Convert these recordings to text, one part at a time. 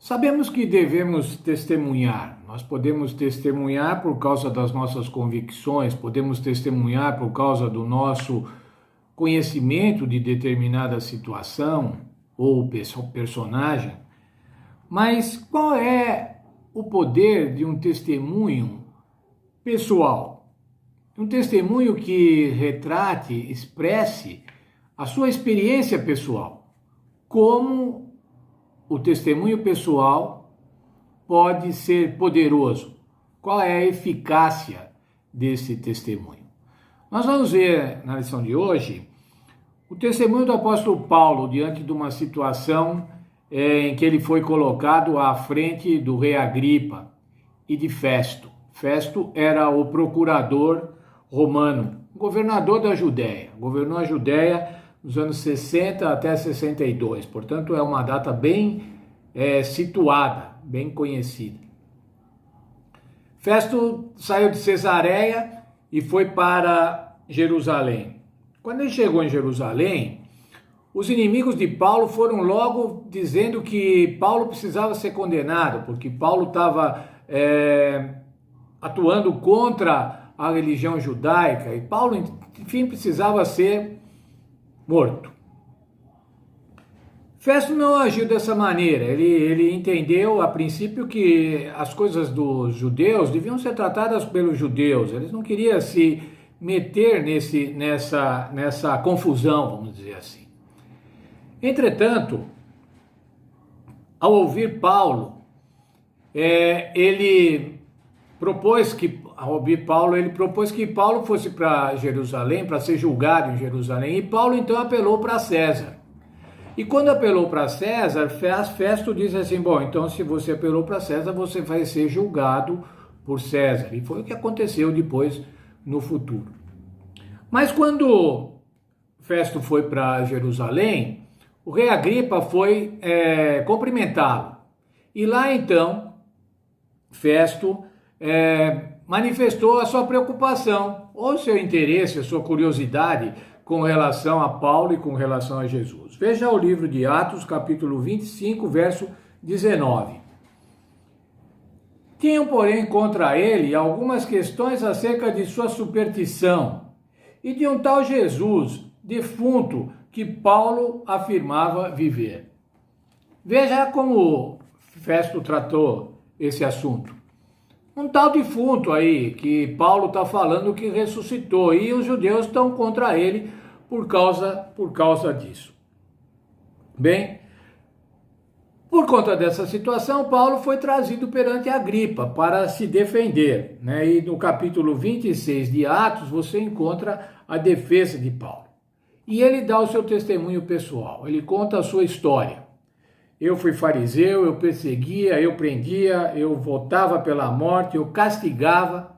Sabemos que devemos testemunhar. Nós podemos testemunhar por causa das nossas convicções, podemos testemunhar por causa do nosso conhecimento de determinada situação ou personagem. Mas qual é o poder de um testemunho pessoal? Um testemunho que retrate, expresse a sua experiência pessoal. Como o testemunho pessoal pode ser poderoso? Qual é a eficácia desse testemunho? Nós vamos ver na lição de hoje o testemunho do apóstolo Paulo diante de uma situação em que ele foi colocado à frente do rei Agripa e de Festo. Festo era o procurador romano, governador da Judéia, governou a Judéia nos anos 60 até 62, portanto é uma data bem situada, bem conhecida. Festo saiu de Cesareia e foi para Jerusalém. Quando ele chegou em Jerusalém, os inimigos de Paulo foram logo dizendo que Paulo precisava ser condenado, porque Paulo estava atuando contra a religião judaica e Paulo, enfim, precisava ser morto. Festo não agiu dessa maneira. Ele entendeu a princípio que as coisas dos judeus deviam ser tratadas pelos judeus. Eles não queriam se meter nessa confusão, vamos dizer assim. Entretanto, ao ouvir Paulo, ele propôs que Paulo fosse para Jerusalém, para ser julgado em Jerusalém, e Paulo então apelou para César. E quando apelou para César, Festo diz assim, bom, então se você apelou para César, você vai ser julgado por César. E foi o que aconteceu depois no futuro. Mas quando Festo foi para Jerusalém, o rei Agripa foi cumprimentá-lo. E lá então, Festo manifestou a sua preocupação, ou seu interesse, a sua curiosidade com relação a Paulo e com relação a Jesus. Veja o livro de Atos, capítulo 25, verso 19. Tinham, porém, contra ele algumas questões acerca de sua superstição e de um tal Jesus, defunto, que Paulo afirmava viver. Veja como Festo tratou esse assunto. Um tal defunto aí, que Paulo está falando que ressuscitou, e os judeus estão contra ele por causa disso. Bem, por conta dessa situação, Paulo foi trazido perante Agripa para se defender, né? E no capítulo 26 de Atos você encontra a defesa de Paulo. E ele dá o seu testemunho pessoal, ele conta a sua história. Eu fui fariseu, eu perseguia, eu prendia, eu votava pela morte, eu castigava.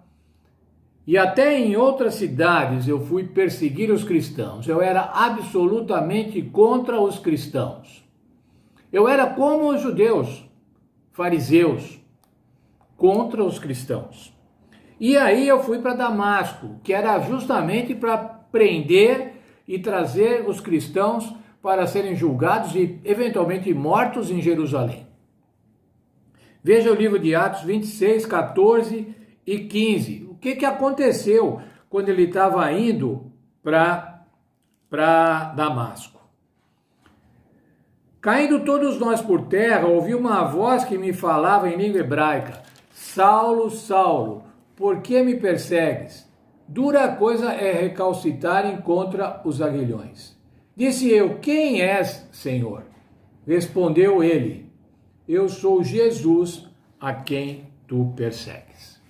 E até em outras cidades eu fui perseguir os cristãos. Eu era absolutamente contra os cristãos. Eu era como os judeus, fariseus, contra os cristãos. E aí eu fui para Damasco, que era justamente para prender e trazer os cristãos para serem julgados e eventualmente mortos em Jerusalém. Veja o livro de Atos 26, 14 e 15. O que aconteceu quando ele estava indo para Damasco? Caindo todos nós por terra, ouvi uma voz que me falava em língua hebraica: Saulo, Saulo, por que me persegues? Dura coisa é recalcitarem contra os aguilhões. Disse eu, quem és, Senhor? Respondeu ele, eu sou Jesus a quem tu persegues.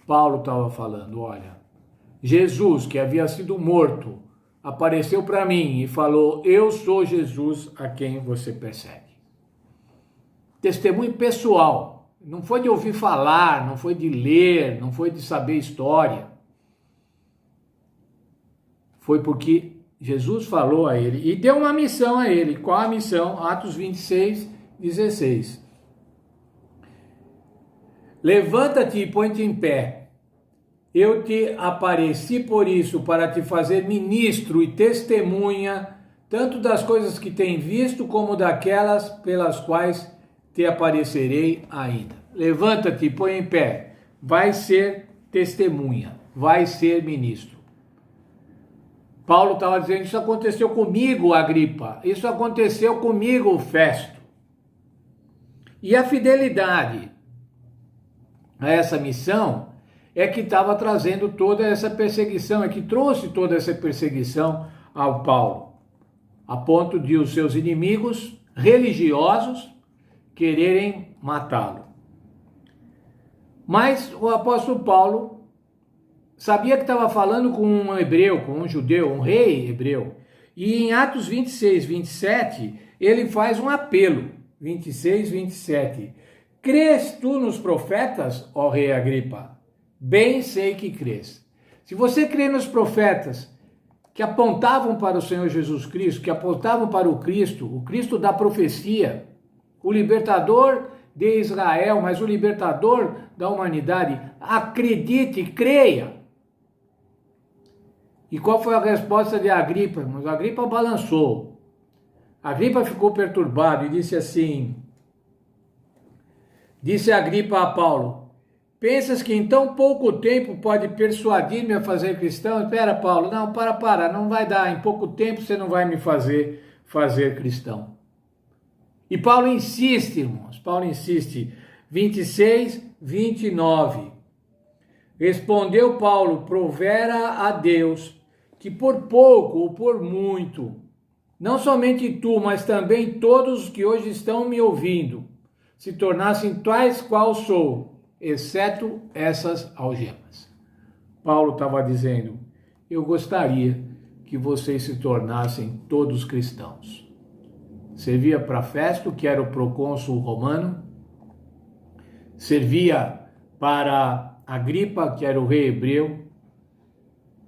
Paulo estava falando, olha, Jesus, que havia sido morto, apareceu para mim e falou, eu sou Jesus a quem você persegue. Testemunho pessoal, não foi de ouvir falar, não foi de ler, não foi de saber história. Foi porque Jesus falou a ele e deu uma missão a ele. Qual a missão? Atos 26, 16. Levanta-te e põe-te em pé. Eu te apareci por isso, para te fazer ministro e testemunha, tanto das coisas que tem visto, como daquelas pelas quais te aparecerei ainda. Levanta-te, põe em pé, vai ser testemunha, vai ser ministro. Paulo estava dizendo, isso aconteceu comigo, Agripa, isso aconteceu comigo, Festo. E a fidelidade a essa missão é que estava trazendo toda essa perseguição, é que trouxe toda essa perseguição ao Paulo, a ponto de os seus inimigos religiosos quererem matá-lo. Mas o apóstolo Paulo sabia que estava falando com um hebreu, com um judeu, um rei hebreu. E em Atos 26, 27, ele faz um apelo. 26, 27. Crês tu nos profetas, ó rei Agripa? Bem sei que crês. Se você crê nos profetas que apontavam para o Senhor Jesus Cristo, que apontavam para o Cristo da profecia, o libertador de Israel, mas o libertador da humanidade, acredite, creia. E qual foi a resposta de Agripa? Mas Agripa balançou. Agripa ficou perturbado e disse assim, disse Agripa a Paulo, pensas que em tão pouco tempo pode persuadir-me a fazer cristão? Espera, Paulo, não, para, não vai dar, em pouco tempo você não vai me fazer cristão. E Paulo insiste, irmãos, Paulo insiste, 26, 29. Respondeu Paulo, provera a Deus, que por pouco ou por muito, não somente tu, mas também todos os que hoje estão me ouvindo, se tornassem tais qual sou, exceto essas algemas. Paulo estava dizendo, eu gostaria que vocês se tornassem todos cristãos. Servia para Festo, que era o procônsul romano, servia para Agripa, que era o rei hebreu,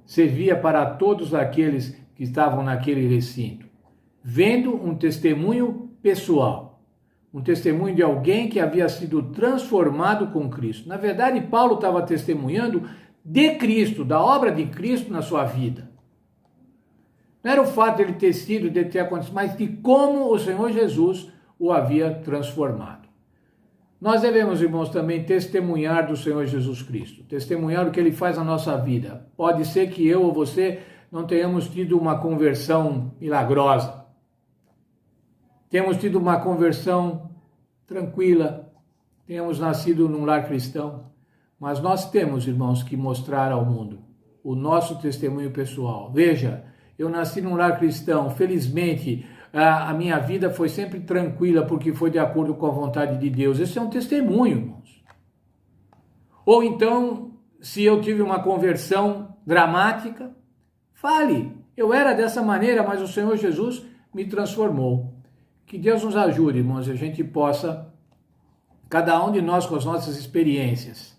servia para todos aqueles que estavam naquele recinto, vendo um testemunho pessoal, um testemunho de alguém que havia sido transformado com Cristo. Na verdade, Paulo estava testemunhando de Cristo, da obra de Cristo na sua vida. Não era o fato de ele ter sido, de ter acontecido, mas de como o Senhor Jesus o havia transformado. Nós devemos, irmãos, também testemunhar do Senhor Jesus Cristo, testemunhar o que Ele faz na nossa vida. Pode ser que eu ou você não tenhamos tido uma conversão milagrosa, tenhamos tido uma conversão tranquila, tenhamos nascido num lar cristão, mas nós temos, irmãos, que mostrar ao mundo o nosso testemunho pessoal. Veja, eu nasci num lar cristão, felizmente a minha vida foi sempre tranquila porque foi de acordo com a vontade de Deus. Esse é um testemunho, irmãos. Ou então, se eu tive uma conversão dramática, fale, eu era dessa maneira, mas o Senhor Jesus me transformou. Que Deus nos ajude, irmãos, e a gente possa, cada um de nós com as nossas experiências,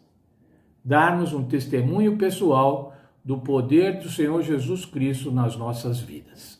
darmos um testemunho pessoal do poder do Senhor Jesus Cristo nas nossas vidas.